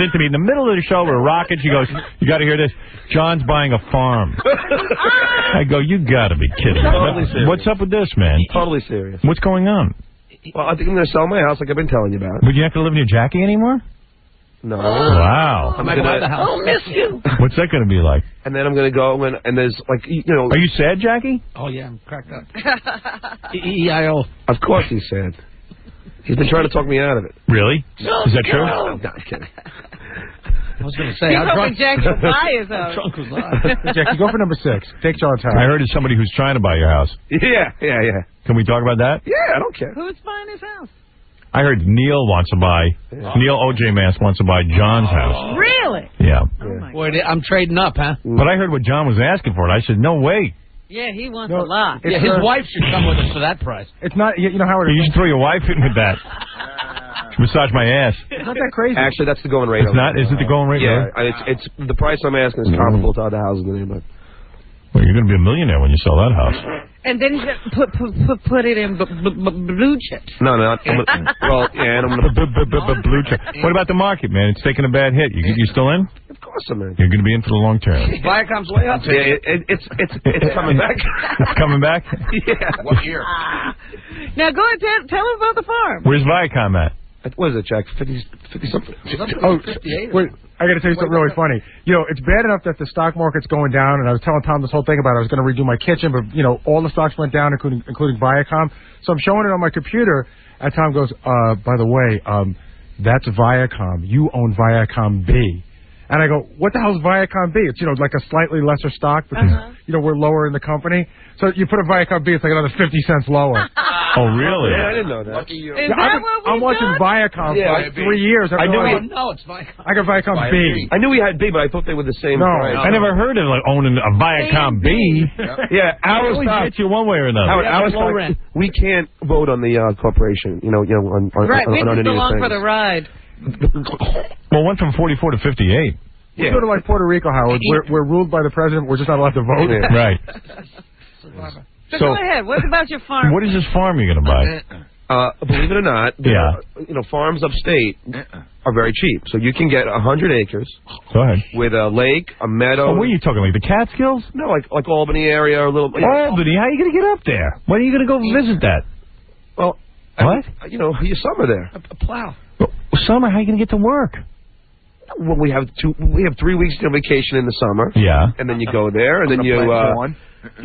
To me in the middle of the show, we're rocking. She goes, "You got to hear this. John's buying a farm." I go, "You got to be kidding!" Totally serious. What's up with this, man? Totally serious. What's going on? Well, I think I'm going to sell my house, like I've been telling you about. Would you have to live near Jackie anymore? No. Wow. I'm gonna buy the house. I'll miss you. What's that going to be like? And then I'm going to go and there's like Are you sad, Jackie? Oh yeah, I'm cracked up. E-I-O. Of course he's sad. He's been trying to talk me out of it. Really? No, is that true? No, I'm kidding. I was going to say, He's hoping Jackie will buy his house. Drunk was I? Jackie, go for number 6. Take John's house. I heard it's somebody who's trying to buy your house. Yeah. Can we talk about that? Yeah, I don't care. Who's buying his house? I heard Neil wants to buy. Neil O.J. Mask wants to buy John's house. Really? Yeah. Boy, I'm trading up, huh? But I heard what John was asking for, and I said, "No way." Yeah, he wants a lot. Yeah, his wife should come with us for that price. It's not, you know, Howard. You should throw your wife in with that. Massage my ass. It's not that crazy. Actually, that's the going rate. It's not? Is it the going rate? Yeah, it's the price I'm asking is comparable to other houses in the neighborhood. Well, you're going to be a millionaire when you sell that house. And then you put it in blue chips. No. Well, yeah, and I'm going to blue chip. What about the market, man? It's taking a bad hit. You still in? Of course I'm in. You're going to be in for the long term. Viacom's way up. Yeah, it's coming back. It's coming back? Yeah. What year? Now go ahead, tell him about the farm. Where's Viacom at? What is it, Jack? 50 something? Oh, wait, I got to tell you something really funny. You know, it's bad enough that the stock market's going down, and I was telling Tom this whole thing about it. I was going to redo my kitchen, but, you know, all the stocks went down, including Viacom. So I'm showing it on my computer, and Tom goes, by the way, that's Viacom. You own Viacom B. And I go, what the hell is Viacom B? It's, you know, like a slightly lesser stock because, you know, we're lower in the company. So you put a Viacom B, it's like another 50 cents lower. Oh, really? Yeah, I didn't know that. Lucky you. Is that what I'm watching Viacom for like 3 years. I know it's Viacom. I got Viacom B. I knew we had B, but I thought they were the same price. I never heard of like owning a Viacom B. Yeah, our stock. Hit you one way or another. Our stock, we can't vote on the corporation, you know, on Right, we on just any belong of for the the ride. Well, went from 44 to 58. We go to like Puerto Rico, Howard. We're ruled by the president. We're just not allowed to vote. Yeah. Right. So go ahead. What about your farm? What is this farm you're going to buy? Believe it or not, you know, farms upstate are very cheap. So you can get 100 acres. Go ahead. With a lake, a meadow. Oh, where are you talking? Like the Catskills? No, like Albany area or a little. Albany? How are you going to get up there? When are you going to go visit that? Well, what? You know, you summer there. A plow. Well, summer? How are you going to get to work? Well, we have 3 weeks of vacation in the summer. Yeah. And then you go there, and then you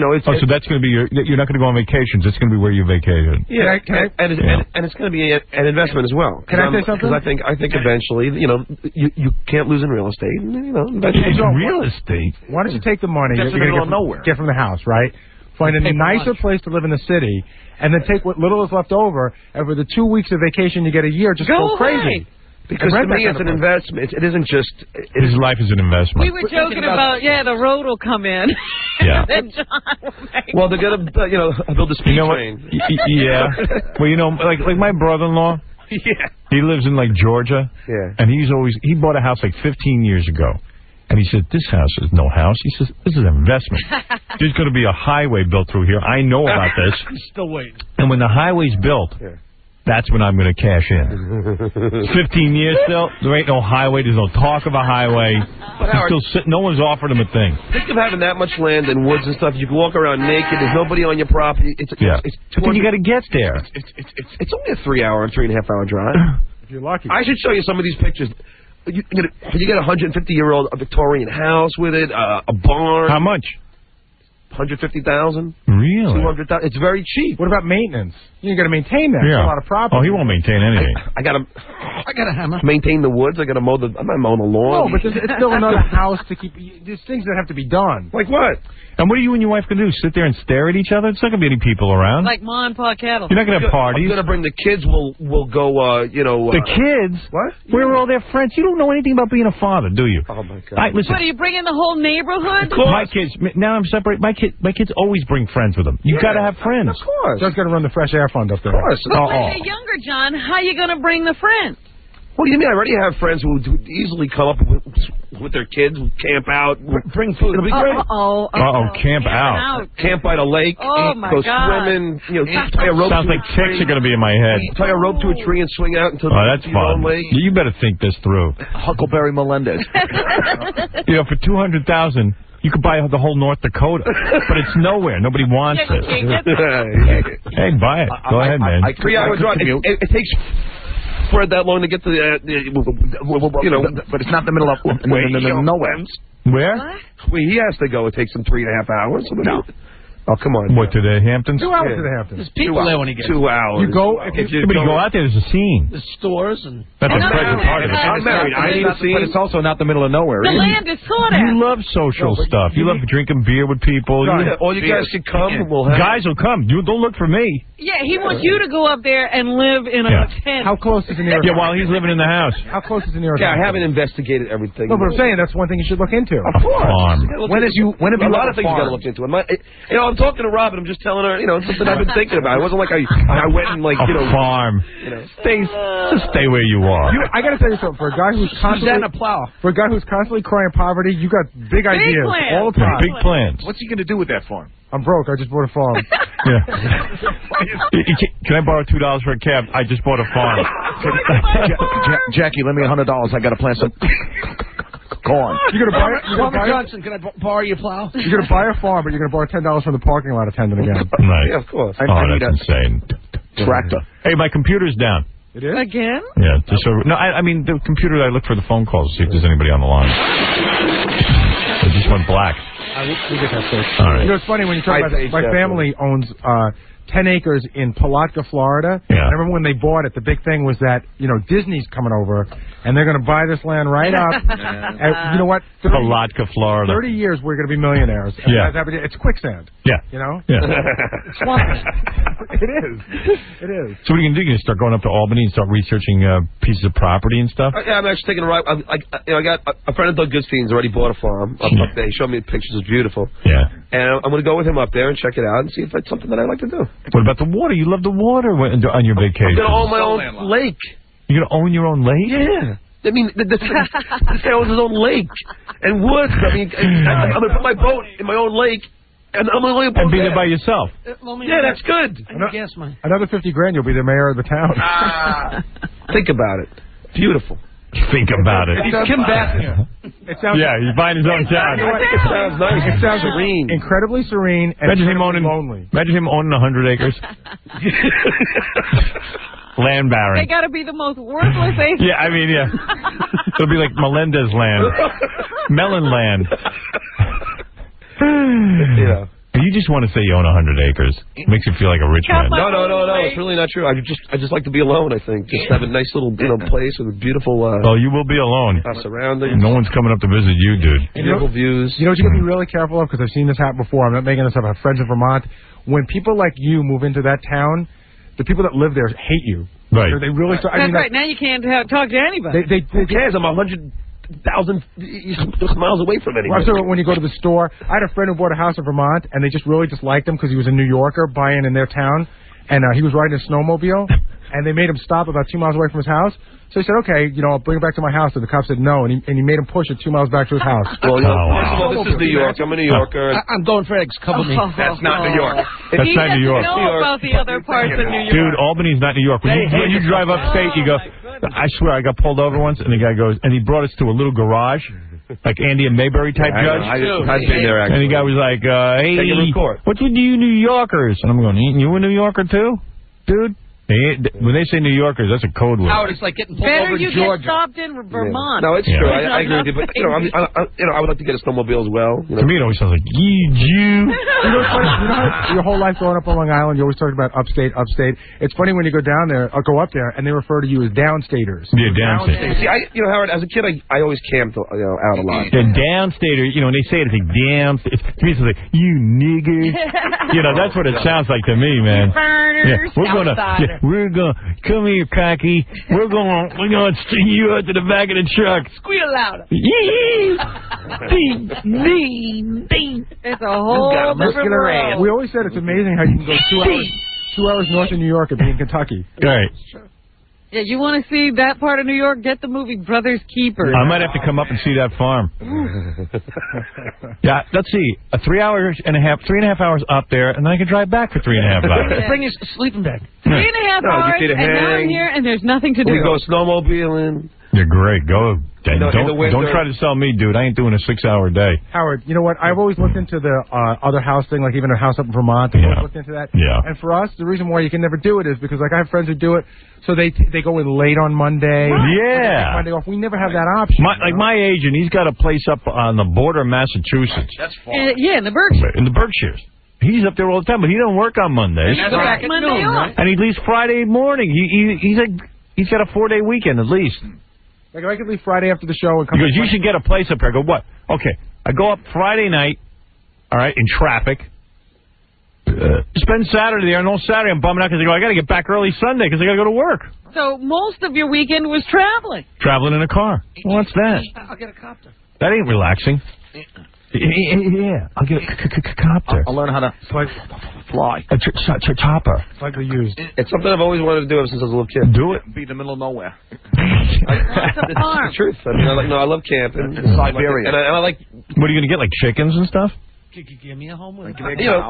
know, it's. Oh, so that's going to be you're not going to go on vacations. It's going to be where you vacated. Yeah, and it's going to be an investment as well. Can I say something? Because I think eventually, you know, you can't lose in real estate. You know, real estate. Why don't you take the money That's you're going to get from the house, right? Find a nicer place to live in the city, and then take what little is left over, and for the 2 weeks of vacation you get a year, just go crazy. Because to me, it's an investment. It isn't just. His life is an investment. We were joking about the road will come in. Yeah. Then John will make Well, they're gonna, build a speed train. Yeah. Well, you know, like my brother-in-law. Yeah. He lives in like Georgia. Yeah. And he bought a house like 15 years ago. And he said, this house is no house. He says, this is an investment. There's going to be a highway built through here. I know about this. I'm still waiting. And when the highway's built, that's when I'm going to cash in. 15 years still, there ain't no highway. There's no talk of a highway. He's still sitting. No one's offered him a thing. Think of having that much land and woods and stuff. You can walk around naked. There's nobody on your property. It's but then you got to get there. It's only a 3.5 hour drive. If you're lucky. I should show you some of these pictures. You get a 150-year-old Victorian house with it, a barn. How much? 150,000. Really? 200,000. It's very cheap. What about maintenance? You got to maintain that. Yeah. It's a lot of property. Oh, he won't maintain anything. I got to hammer. Maintain the woods. I got to mow the. I'm not mowing the lawn. No, but it's still another house to keep. There's things that have to be done. Like what? And what are you and your wife going to do? Sit there and stare at each other? It's not going to be any people around. Like Ma and Pa Cattle. You're not going to have parties. I'm going to bring the kids. We'll go. The kids? What? Where are all their friends? You don't know anything about being a father, do you? Oh my God! Listen. What, are you bringing the whole neighborhood? My kids. Now I'm separated. My kids always bring friends with them. You got to have friends. Of course. John's got to run the fresh air fund up there. Of course. But when they're younger, John, how are you going to bring the friends? What do you mean? I already have friends who would easily come up with their kids, camp out, bring food. It'll be great. Camp out. Camp by the lake. Oh, my go God. swimming. Tie a rope. Sounds to like a tree. chicks are going to be in my head. Tie a rope to a tree and swing out until that's your own fun. lake. You better think this through. Huckleberry Melendez. For $200,000. You could buy the whole North Dakota, but it's nowhere. Nobody wants it. Hey, buy it. Go ahead, man. 3 hours drive. It takes Fred that long to get to but it's not the middle of nowhere. Where? Where he has to go, it takes him 3.5 hours. No. Oh, come on. What, to the Hamptons? 2 hours to the Hamptons. There's people there when he gets 2 hours. You go, But you go out there, there's a scene. the stores and... That's a pleasant part of it. I'm married. I need a scene. But it's also not the middle of nowhere. The land is sort of. You love social stuff. You love drinking beer with people. All you guys should come. We'll have Guys will come. You don't look for me. Yeah, he wants you to go up there and live in a tent. How close is the nearest? Yeah, while he's living in the house. How close is the nearest? Yeah, I haven't investigated everything. No, but I'm saying that's one thing you should look into. Of course. Farm. When have you a lot of things you got to look into. I'm talking to Robin. I'm just telling her, it's something I've been thinking about. It wasn't like I went and farm. Stay where you are. I got to tell you something. For a guy who's constantly crying poverty, you got big ideas all the time. Big plans. What's he going to do with that farm? I'm broke. I just bought a farm. Yeah. Can I borrow $2 for a cab? I just bought a farm. Jackie, lend me $100. I got to plant some corn. You're gonna buy Farmer Johnson, can I borrow your plow? You're gonna buy a farm, but you're gonna borrow $10 from the parking lot attendant again. Right. Yeah, of course. That's insane. Tractor. Hey, my computer's down. It is? Again? Yeah. I mean the computer. I look for the phone calls to see if there's anybody on the line. It just went black. We just have to. All right. It's funny when you talk about that. My family owns 10 acres in Palatka, Florida. Yeah. I remember when they bought it, the big thing was that, Disney's coming over, and they're going to buy this land right up. And you know what? Palatka, Florida. 30 years, we're going to be millionaires. And it's quicksand. Yeah. Yeah. It's swampy. It is. So what are you going to do? You're going to start going up to Albany and start researching pieces of property and stuff? Yeah, I'm actually taking a ride. I got a friend of Doug Goodstein's already bought a farm up there. He showed me the pictures. It's beautiful. Yeah. And I'm going to go with him up there and check it out and see if that's something that I'd like to do. What about the water? You love the water on your vacation. I'm going to own my own lake. You're going to own your own lake? Yeah. I mean, this guy owns his own lake and woods. I mean, I'm going to put my boat in my own lake, and I'm going to only be there by yourself. Yeah, that's good. Another $50,000, you'll be the mayor of the town. Think about it. Beautiful. Think about it. He's Kim Bassett. He's buying his own town. It sounds nice. It sounds serene. Incredibly serene and lonely. Imagine him owning 100 acres. Land baron. They got to be the most worthless acres. Yeah, I mean, it'll be like Melendez land. Melon land. Yeah. You just want to say you own 100 acres. It makes you feel like a rich man. No. It's really not true. I just like to be alone, I think. Just have a nice little place with a beautiful... you will be alone. Surroundings. No one's coming up to visit you, dude. Beautiful views. You know what you got to be really careful of? Because I've seen this happen before. I'm not making this up. I have friends in Vermont. When people like you move into that town, the people that live there hate you. Right. They really... That's right. Now you can't talk to anybody. Who cares? I'm 100,000 miles away from anybody. So when you go to the store, I had a friend who bought a house in Vermont, and they just really disliked him because he was a New Yorker buying in their town, and he was riding a snowmobile, and they made him stop about 2 miles away from his house. So he said, okay, I'll bring it back to my house. And the cop said no, and he made him push it 2 miles back to his house. Well, first of all, this is New York. I'm a New Yorker. I'm going for eggs. Cover me. That's not New York. That's not New York. Know about the other parts of New York. Dude, Albany's not New York. When you drive upstate, you go, I swear, I got pulled over once, and the guy goes, and he brought us to a little garage, like Andy and Mayberry type judge. I've been there, actually. And the guy was like, hey, what you do, New Yorkers? And I'm going, you a New Yorker, too? Dude? When they say New Yorkers, that's a code word. Howard, it's like getting pulled Better over you in Georgia. get stopped in Vermont. No, it's true. I agree with you. But, I would like to get a snowmobile as well. To me, it always sounds like, you Jew. You know what's funny? You know how your whole life growing up on Long Island, you always talk about upstate. It's funny when you go down there, or go up there, and they refer to you as downstaters. Yeah, downstaters. See, Howard, as a kid, I always camped out a lot. The downstaters, when they say it, it's like downstaters. To me, it's like, you nigger. That's what it sounds like to me, man. Burners, we're gonna come here, cocky. We're gonna string you out to the back of the truck. Squeal louder. Ding, ding, ding. It's a whole different world. We always said it's amazing how you can go 2 hours north of New York and be in Kentucky. Right. Yeah, you want to see that part of New York? Get the movie Brothers Keeper. I might have to come up and see that farm. Yeah, let's see. 3.5 hours up there, and then I can drive back for 3.5 hours. Yeah. Bring your sleeping bag. 3.5 hours, and now I'm here, and there's nothing to do. We go snowmobiling. You're great. Go. Don't try to sell me, dude. I ain't doing a 6-hour day. Howard, you know what? I've always looked into the other house thing, like even a house up in Vermont. I've always looked into that. Yeah. And for us, the reason why you can never do it is because, like, I have friends who do it, so they go in late on Monday. Yeah. Monday off. We never have that option. My agent, he's got a place up on the border of Massachusetts. That's far. Yeah, in the Berkshires. In the Berkshires. He's up there all the time, but he don't work on Mondays. He's back Monday off. And he leaves Friday morning. He's got a 4-day weekend at least. Like, if I could leave Friday after the show and come. Because you should get a place up there. I go, what? Okay, I go up Friday night, all right, in traffic. Spend Saturday there, and all Saturday I'm bumming out because I go, I got to get back early Sunday because I got to go to work. So most of your weekend was traveling. Traveling in a car. Well, what's that? I'll get a copter. That ain't relaxing. Yeah, I'll get a copter. I'll learn how to fly. A chopper. Slightly used. It's something I've always wanted to do ever since I was a little kid. Do it. Be in the middle of nowhere. It's a farm. It's the truth. I mean, I love camping. Siberia. And I like. What are you going to get, like chickens and stuff? Could you give me a home with? Maybe I'll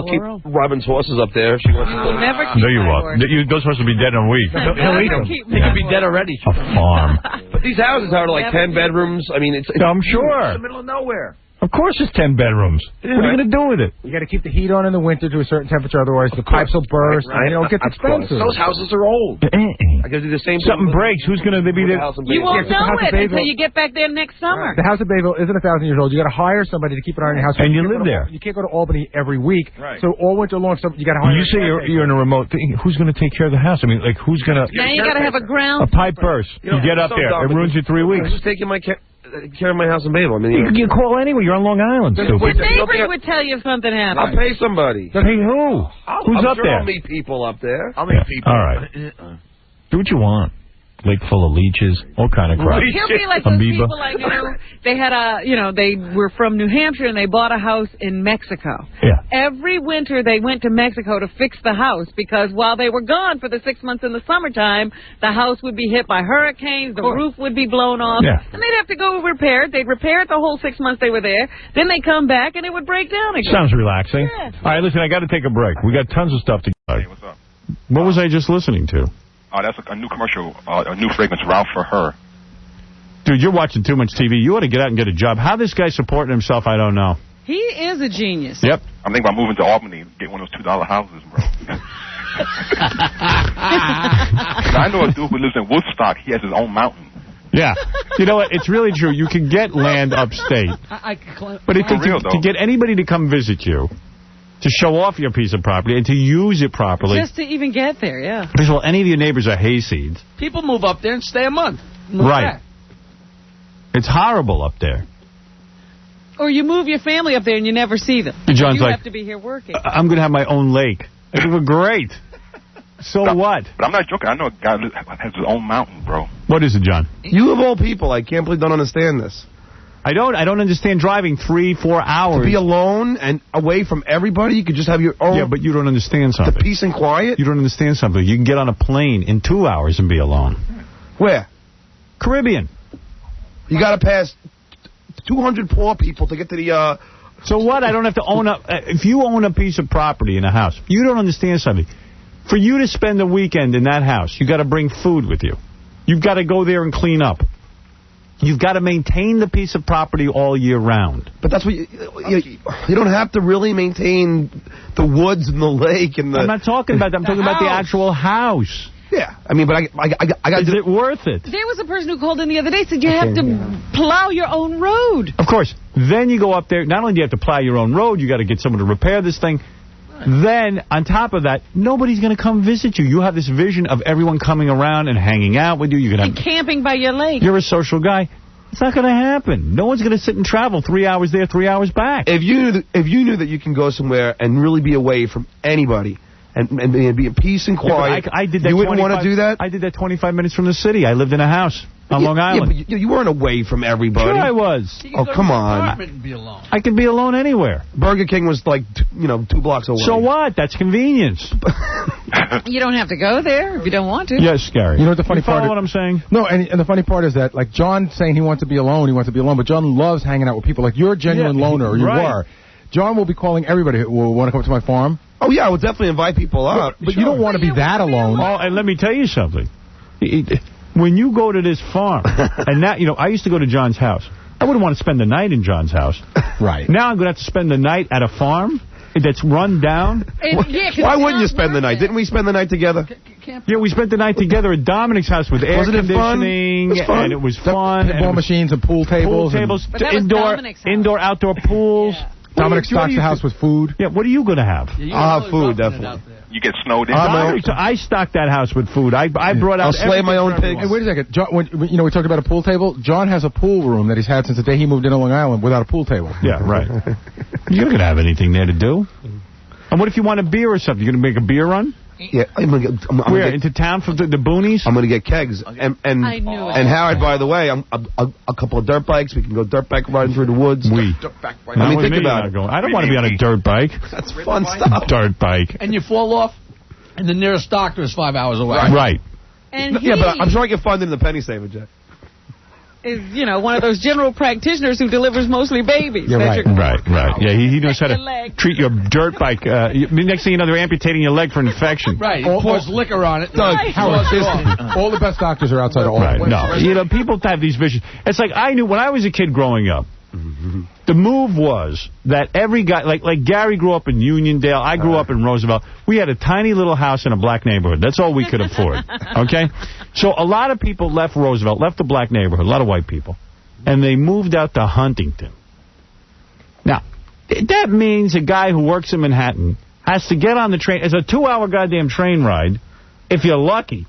keep Robin's horses up there if she wants to. You'll never keep No, you my won't. horse. Those supposed to be dead in a week. He'll eat them. They could be dead already. A farm. But these houses are like 10 bedrooms. I mean, it's I'm sure. In the middle of nowhere. Of course it's 10 bedrooms. What are you going to do with it? You got to keep the heat on in the winter to a certain temperature, otherwise the pipes will burst. Right. And, it gets expensive. Those houses are old. I got to do the same thing. Something breaks. Who's going to be there? You won't the know house it of Bayville- until you get back there next summer. The house of Bayville isn't 1,000 years old. You got to hire somebody to keep an eye on your house. And you can't live go to- there. You can't go to Albany every week. Right. So all winter long, you got to hire. You say you're in a remote thing. Who's going to take care of the house? I mean, like, who's going to... Now you got to have a ground. A pipe burst. You get up there. It ruins you 3 weeks. Who's taking care of my house in Bayville? I mean, You call anyway. You're on Long Island. The Stupid. neighbors would tell you if something happened. I'll pay somebody. Hey, who? Who's I'm up sure there? I'll meet people up there. I'll meet people. All right. Do what you want. Lake full of leeches, all kind of crap. He'll be like those Amoeba. people I knew. They had they were from New Hampshire and they bought a house in Mexico. Yeah. Every winter they went to Mexico to fix the house because while they were gone for the 6 months in the summertime, the house would be hit by hurricanes, the roof would be blown off, and they'd have to go repair it. They'd repair it the whole 6 months they were there. Then they come back and it would break down again. Sounds relaxing. Yeah. All right, listen, I got to take a break. We got tons of stuff to go. Hey, what's up? What was I just listening to? That's a new commercial, a new fragrance, Ralph for Her. Dude, you're watching too much TV. You ought to get out and get a job. How this guy's supporting himself, I don't know. He is a genius. Yep. I'm thinking about moving to Albany and get one of those $2 houses, bro. I know a dude who lives in Woodstock. He has his own mountain. Yeah. You know what? It's really true. You can get land upstate. But to get anybody to come visit you, to show off your piece of property and to use it properly. Just to even get there, yeah. First of all, any of your neighbors are hayseeds. People move up there and stay a month. Right. It's horrible up there. Or you move your family up there and you never see them. John's you like, have to be here working. I'm going to have my own lake. It was great. So what? But I'm not joking. I know a guy who has his own mountain, bro. What is it, John? You of all people, I can't believe don't understand this. I don't understand driving 3-4 hours. To be alone and away from everybody, you could just have your own... Yeah, but you don't understand something. The peace and quiet? You don't understand something. You can get on a plane in 2 hours and be alone. Where? Caribbean. You got to pass 200 poor people to get to the... So what? I don't have to own up... if you own a piece of property in a house, you don't understand something. For you to spend the weekend in that house, you got to bring food with you. You've got to go there and clean up. You've got to maintain the piece of property all year round. But that's what you don't have to really maintain the woods and the lake and the... I'm not talking about that. I'm talking about the actual house. Yeah. I mean, but I got... Is it worth it? There was a person who called in the other day said you have to plow your own road. Of course. Then you go up there. Not only do you have to plow your own road, you got to get someone to repair this thing. Then, on top of that, nobody's going to come visit you. You have this vision of everyone coming around and hanging out with you. You're going to camping by your lake. You're a social guy. It's not going to happen. No one's going to sit and travel 3 hours there, 3 hours back. If you knew that you can go somewhere and really be away from anybody and be in peace and quiet, I did that. You wouldn't want to do that? I did that 25 minutes from the city. I lived in a house. on Long Island. Yeah, but you weren't away from everybody. Sure I was. Oh, come on. And be alone. I could be alone anywhere. Burger King was like, 2 blocks away. So what? That's convenience. You don't have to go there if you don't want to. Yes, Gary. You know what the funny you follow part is? what I'm saying? No, and the funny part is that, like, John's saying he wants to be alone, but John loves hanging out with people. Like, you're a genuine loner, or you were. John will be calling everybody who will want to come to my farm. Oh, yeah, I would definitely invite people out. But you don't want to be that alone. Oh, and let me tell you something. When you go to this farm, and now, I used to go to John's house. I wouldn't want to spend the night in John's house. Right. Now I'm going to have to spend the night at a farm that's run down. Why wouldn't you spend the night? Didn't we spend the night together? Yeah, we spent the night together at Dominic's house with air conditioning, and it was fun. Pinball machines and pool tables. Indoor-outdoor pools. Yeah. Dominic stocks the house with food. Yeah, what are you going to have? I'll have food, definitely. You get snowed in. I stocked that house with food. I brought out. I'll slay my own pigs. Hey, wait a second. John, we talked about a pool table. John has a pool room that he's had since the day he moved into Long Island without a pool table. Yeah, right. You're not going to have anything there to do. And what if you want a beer or something? You're going to make a beer run? Yeah, Where, into town for the boonies? I'm going to get kegs. And Howard, by the way, a couple of dirt bikes. We can go dirt bike riding through the woods. Think about it. I don't want to be on a dirt bike. That's fun stuff. Dirt bike. And you fall off, and the nearest doctor is 5 hours away. Right. And yeah, but I'm sure I can find it in the penny saver, Jack. Is one of those general practitioners who delivers mostly babies. Yeah, right. Yeah, he knows how to treat your dirt bike. Next thing you know, they're amputating your leg for an infection. Right. He pours liquor on it. All the best doctors are outside of all. Right. No, people have these visions. It's like I knew when I was a kid growing up. The move was that every guy, like Gary grew up in Uniondale, I grew up in Roosevelt. We had a tiny little house in a black neighborhood. That's all we could afford. Okay? So a lot of people left Roosevelt, left the black neighborhood, a lot of white people, and they moved out to Huntington. Now, that means a guy who works in Manhattan has to get on the train. It's a 2-hour goddamn train ride, if you're lucky.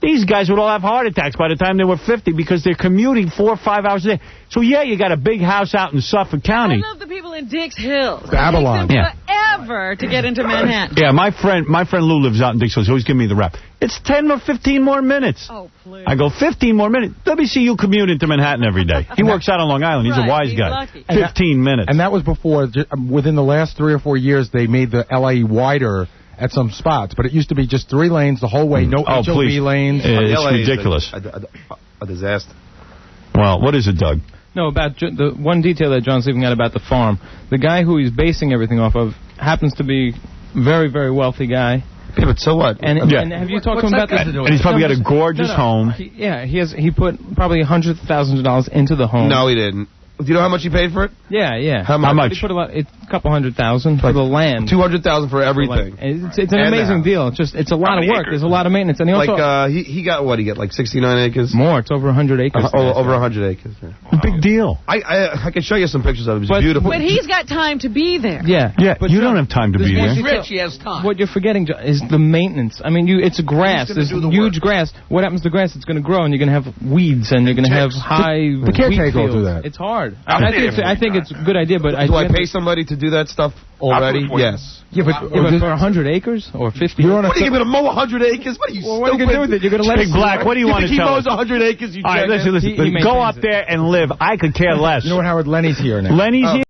These guys would all have heart attacks by the time they were 50 because they're commuting 4 or 5 hours a day. So, yeah, you got a big house out in Suffolk County. I love the people in Dix Hills. Babylon. It takes them forever to get into Manhattan. Yeah, my friend Lou lives out in Dix Hills. He always give me the rap. It's 10 or 15 more minutes. Oh, please. I go, 15 more minutes? Let me see you commute into Manhattan every day. He works out on Long Island. He's a wise guy. Lucky. 15 minutes. And that was before, within the last 3 or 4 years, they made the LA wider at some spots, but it used to be just 3 lanes the whole way, no HOV lanes. It's ridiculous. A disaster. Well, what is it, Doug? No, about the one detail that John's leaving out about the farm. The guy who he's basing everything off of happens to be a very, very wealthy guy. Yeah, but so what? And have you talked to him about this? And he's probably got a gorgeous home. He put probably hundreds of thousands of dollars into the home. No, he didn't. Do you know how much he paid for it? Yeah. How much? He put a couple $100,000 for the land. $200,000 for everything. It's an amazing deal. It's a lot of work. There's a lot of maintenance. And he also he got what? He got like 69 acres. More. It's over 100 acres. Over 100 acres. Yeah. Wow. Big deal. I can show you some pictures of it. It's beautiful. But he's got time to be there. Yeah. But you don't have time to be there. He's rich. He has time. What you're forgetting is the maintenance. I mean, it's grass. There's huge grass. What happens to grass? It's going to grow, and you're going to have weeds, and you're going to have high. The caretaker will do that. It's hard. I think it's a good idea, but do I pay somebody to do that stuff already? Yes. Yeah, but for 100 acres or 50. What are you going to mow 100 acres? What are you? What are you going to do with it? You're going to let Big Black. What do you want to tell us? He mows 100 acres. All right, listen. Go up there and live. I could care less. You know what, Howard? Lenny's here now. Lenny's here.